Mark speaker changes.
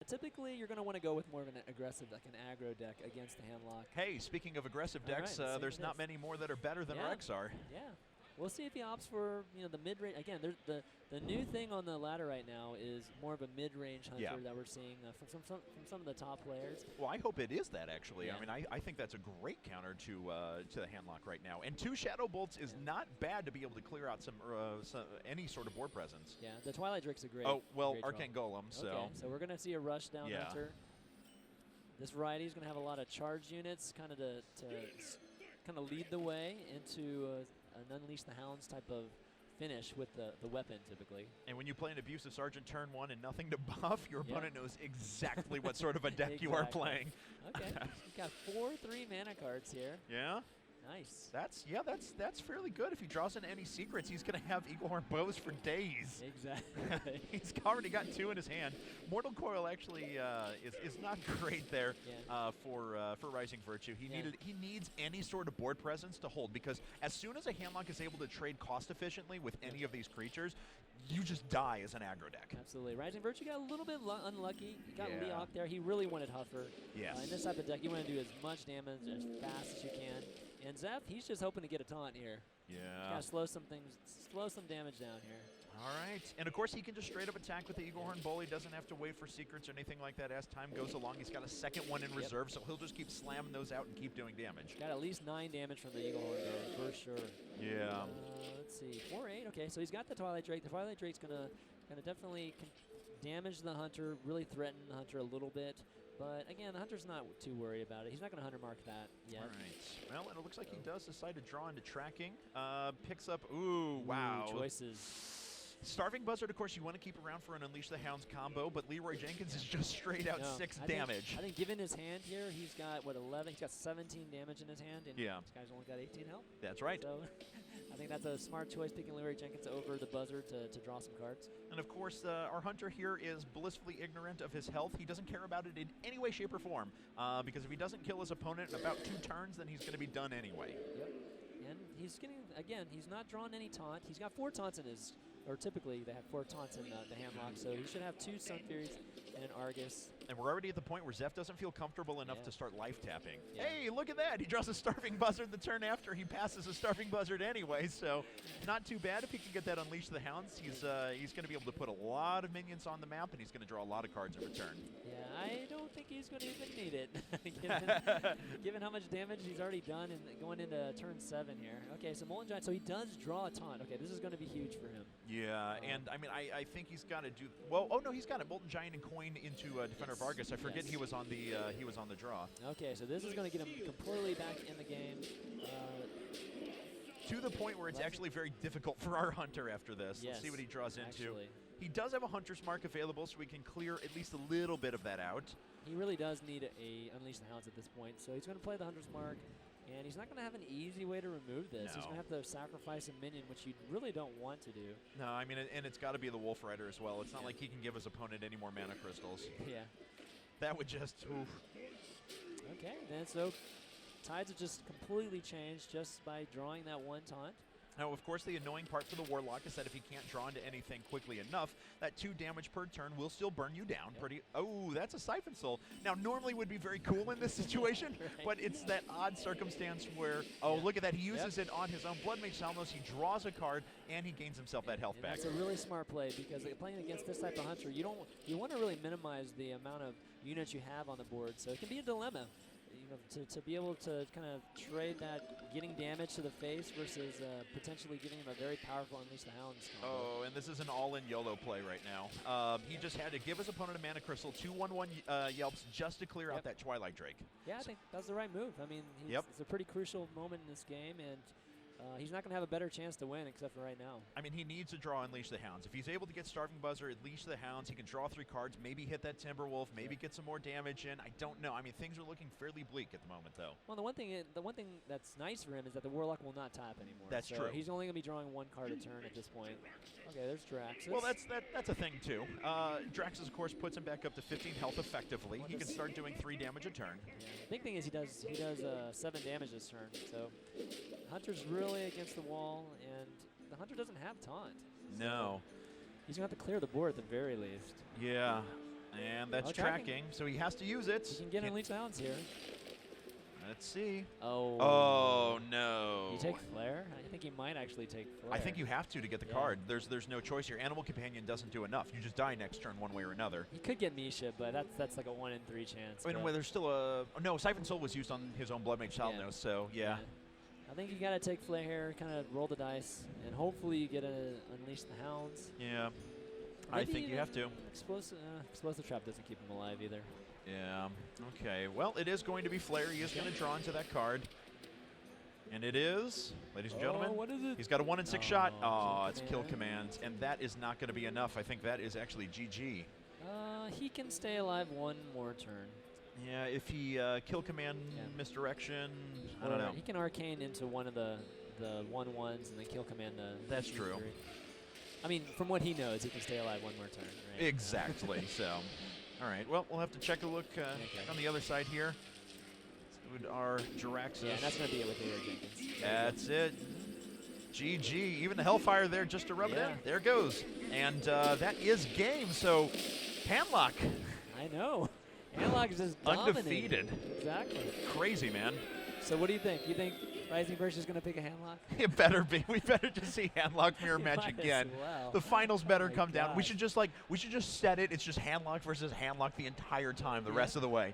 Speaker 1: Typically, you're going to want to go with more of an aggressive, like an aggro deck against the handlock.
Speaker 2: Hey, speaking of aggressive decks, there's not many more that are better than Rex are.
Speaker 1: Yeah. We'll see if he opts for the mid-range. Again, the new thing on the ladder right now is more of a mid-range hunter that we're seeing from some of the top players.
Speaker 2: Well, I hope it is that, actually.
Speaker 1: Yeah.
Speaker 2: I mean, I think that's a great counter to the handlock right now. And 2 Shadow Bolts is not bad to be able to clear out some any sort of board presence.
Speaker 1: Yeah, the Twilight Drake's a great.
Speaker 2: Oh, well,
Speaker 1: great
Speaker 2: Arcane Golem, so.
Speaker 1: Okay, so we're going to see a rush down hunter. This variety is going to have a lot of charge units kind of to kind of lead the way into an Unleash the Hounds type of finish with the weapon, typically.
Speaker 2: And when you play an Abusive Sergeant turn 1 and nothing to buff, your opponent knows exactly what sort of a deck you are playing.
Speaker 1: Okay, you've got 4 3-mana cards here.
Speaker 2: Yeah.
Speaker 1: Nice.
Speaker 2: That's fairly good. If he draws in any secrets, he's going to have Eaglehorn bows for days.
Speaker 1: Exactly.
Speaker 2: He's already got 2 in his hand. Mortal Coil actually is not great there for Rising Virtue. He needs any sort of board presence to hold, because as soon as a handlock is able to trade cost efficiently with any of these creatures, you just die as an aggro deck.
Speaker 1: Absolutely. Rising Virtue got a little bit unlucky. He got Leok there. He really wanted Huffer.
Speaker 2: Yes.
Speaker 1: In this type of deck, you want to do as much damage as fast as you can. And Zeph, he's just hoping to get a taunt here.
Speaker 2: Yeah.
Speaker 1: Got to slow some damage down here.
Speaker 2: All right. And, of course, he can just straight up attack with the Eaglehorn Bull. He doesn't have to wait for secrets or anything like that. As time goes along, he's got a second one in reserve, so he'll just keep slamming those out and keep doing damage.
Speaker 1: Got at least 9 damage from the Eaglehorn, though, for sure.
Speaker 2: Yeah.
Speaker 1: Let's see. 4-8. Okay, so he's got the Twilight Drake. The Twilight Drake's going to definitely damage the Hunter, really threaten the Hunter a little bit. But, again, the Hunter's not too worried about it. He's not going to Hunter mark that yet.
Speaker 2: All right. Well, and it looks like he does decide to draw into tracking. Picks up, wow.
Speaker 1: Choices.
Speaker 2: Starving Buzzard, of course, you want to keep around for an Unleash the Hounds combo, but Leroy Jenkins is just straight out 6 damage.
Speaker 1: I think given his hand here, he's got, 11? He's got 17 damage in his hand, and this guy's only got 18 health.
Speaker 2: That's right.
Speaker 1: So I think that's a smart choice, picking Leroy Jenkins over the Buzzard to draw some cards.
Speaker 2: And, of course, our Hunter here is blissfully ignorant of his health. He doesn't care about it in any way, shape, or form, because if he doesn't kill his opponent in about 2 turns, then he's going to be done anyway.
Speaker 1: Yep. And he's getting, again, he's not drawing any taunt. He's got 4 taunts in his, or typically they have 4 taunts in the handlock, so he should have 2 Sun Furies and an Argus.
Speaker 2: And we're already at the point where Zeph doesn't feel comfortable enough to start life tapping. Hey, look at that. He draws a Starving Buzzard the turn after. He passes a Starving Buzzard anyway, so not too bad. If he can get that Unleash the Hounds, he's going to be able to put a lot of minions on the map, and he's going to draw a lot of cards in return.
Speaker 1: Yeah, I don't think he's going to even need it, given how much damage he's already done and going into turn 7 here. Okay, so Molten Giant, so he does draw a taunt. Okay, this is going to be huge for him.
Speaker 2: Yeah, and I mean, I think he's got to do well. Oh no, he's got it. Molten Giant and coin into Defender of Argus. I forget he was on the draw.
Speaker 1: Okay, so this is going to get him completely back in the game.
Speaker 2: To the point where it's actually very difficult for our Hunter after this.
Speaker 1: Yes,
Speaker 2: let's see what he draws into.
Speaker 1: actually.
Speaker 2: He does have a Hunter's Mark available, so we can clear at least a little bit of that out.
Speaker 1: He really does need a Unleash the Hounds at this point, so he's going to play the Hunter's Mark. And he's not going to have an easy way to remove this.
Speaker 2: No.
Speaker 1: He's going to have to sacrifice a minion, which you really don't want to do.
Speaker 2: No, I mean, and it's got to be the Wolf Rider as well. It's not like he can give his opponent any more mana crystals.
Speaker 1: Yeah.
Speaker 2: That would just, oof.
Speaker 1: Okay, then so tides have just completely changed just by drawing that 1 taunt.
Speaker 2: Now, of course, the annoying part for the Warlock is that if he can't draw into anything quickly enough, that 2 damage per turn will still burn you down pretty... Oh, that's a Siphon Soul. Now, normally would be very cool in this situation, but it's that odd circumstance where... Oh, look at that. He uses it on his own Blood Mage Salmos. He draws a card, and he gains himself that health back.
Speaker 1: That's a really smart play, because playing against this type of Hunter, you want to really minimize the amount of units you have on the board, so it can be a dilemma. To be able to kind of trade that getting damage to the face versus potentially giving him a very powerful Unleash the Hounds combo.
Speaker 2: Oh, and this is an all-in YOLO play right now. He just had to give his opponent a Mana Crystal, 2/1/1 Yelps just to clear out that Twilight Drake.
Speaker 1: Yeah, I think that's the right move. I mean, it's a pretty crucial moment in this game, and he's not going to have a better chance to win except for right now.
Speaker 2: I mean, he needs to draw Unleash the Hounds. If he's able to get Starving Buzzard, Unleash the Hounds, he can draw 3 cards, maybe hit that Timberwolf, maybe get some more damage in. I don't know. I mean, things are looking fairly bleak at the moment, though.
Speaker 1: Well, the one thing that's nice for him is that the Warlock will not tap anymore.
Speaker 2: That's true.
Speaker 1: He's only going to be drawing 1 card a turn at this point. Okay, there's Draxus.
Speaker 2: Well, that's a thing, too. Draxus, of course, puts him back up to 15 health effectively. He can start doing 3 damage a turn.
Speaker 1: Yeah. The big thing is he does 7 damage this turn, so Hunter's really against the wall. And the Hunter doesn't have taunt.
Speaker 2: No.
Speaker 1: He's going to have to clear the board at the very least.
Speaker 2: Yeah. And that's
Speaker 1: Oh,
Speaker 2: tracking, so he has to use it.
Speaker 1: You can get Unleashed Hounds here.
Speaker 2: Let's see.
Speaker 1: Oh.
Speaker 2: Oh, no.
Speaker 1: You take Flare? I think he might actually take Flare.
Speaker 2: I think you have to get the
Speaker 1: Yeah.
Speaker 2: card. There's no choice. Your Animal Companion doesn't do enough. You just die next turn one way or another.
Speaker 1: He could get Misha, but that's like a 1 in 3 chance.
Speaker 2: I mean,
Speaker 1: but-
Speaker 2: well, there's still a... Oh, no, Siphon Soul was used on his own Bloodmage Talnos, so yeah.
Speaker 1: I think you got to take Flare here, kind of roll the dice, and hopefully you get to Unleash the Hounds.
Speaker 2: Yeah. I
Speaker 1: Maybe
Speaker 2: think you have to.
Speaker 1: Explosive Trap doesn't keep him alive either.
Speaker 2: Yeah. Okay. Well, it is going to be Flare. He is going to draw into that card. And it is, ladies and gentlemen,
Speaker 1: what is it?
Speaker 2: he's got a 1 in 6 shot.
Speaker 1: Oh,
Speaker 2: Oh,
Speaker 1: kill
Speaker 2: it's kill
Speaker 1: command.
Speaker 2: commands. And that is not going to be enough. I think that is actually GG.
Speaker 1: He can stay alive one more turn.
Speaker 2: Yeah, if he kill command misdirection, I
Speaker 1: Or
Speaker 2: don't know.
Speaker 1: He can Arcane into one of the 1/1s and then kill command the
Speaker 2: That's
Speaker 1: G3.
Speaker 2: true.
Speaker 1: I mean, from what he knows, he can stay alive one more turn, right?
Speaker 2: Exactly. So, all right. Well, we'll have to check a look on the other side here. Let's go to our Jiraxis.
Speaker 1: Yeah, and that's going to be it with Leroy Jenkins.
Speaker 2: That's it. GG. Even the Hellfire there just to rub it in.
Speaker 1: Yeah.
Speaker 2: There it goes. And that is game. So, Handlock,
Speaker 1: I know. Handlock is just dominating.
Speaker 2: undefeated.
Speaker 1: Exactly.
Speaker 2: Crazy, man.
Speaker 1: So what do you think? You think Rising Burst is going to pick a Handlock?
Speaker 2: It better be. We better just see Handlock Mirror Match
Speaker 1: Might as
Speaker 2: again.
Speaker 1: well.
Speaker 2: The finals better
Speaker 1: Oh my
Speaker 2: come down. We
Speaker 1: gosh.
Speaker 2: should just set it. It's just Handlock versus Handlock the entire time, the rest of the way.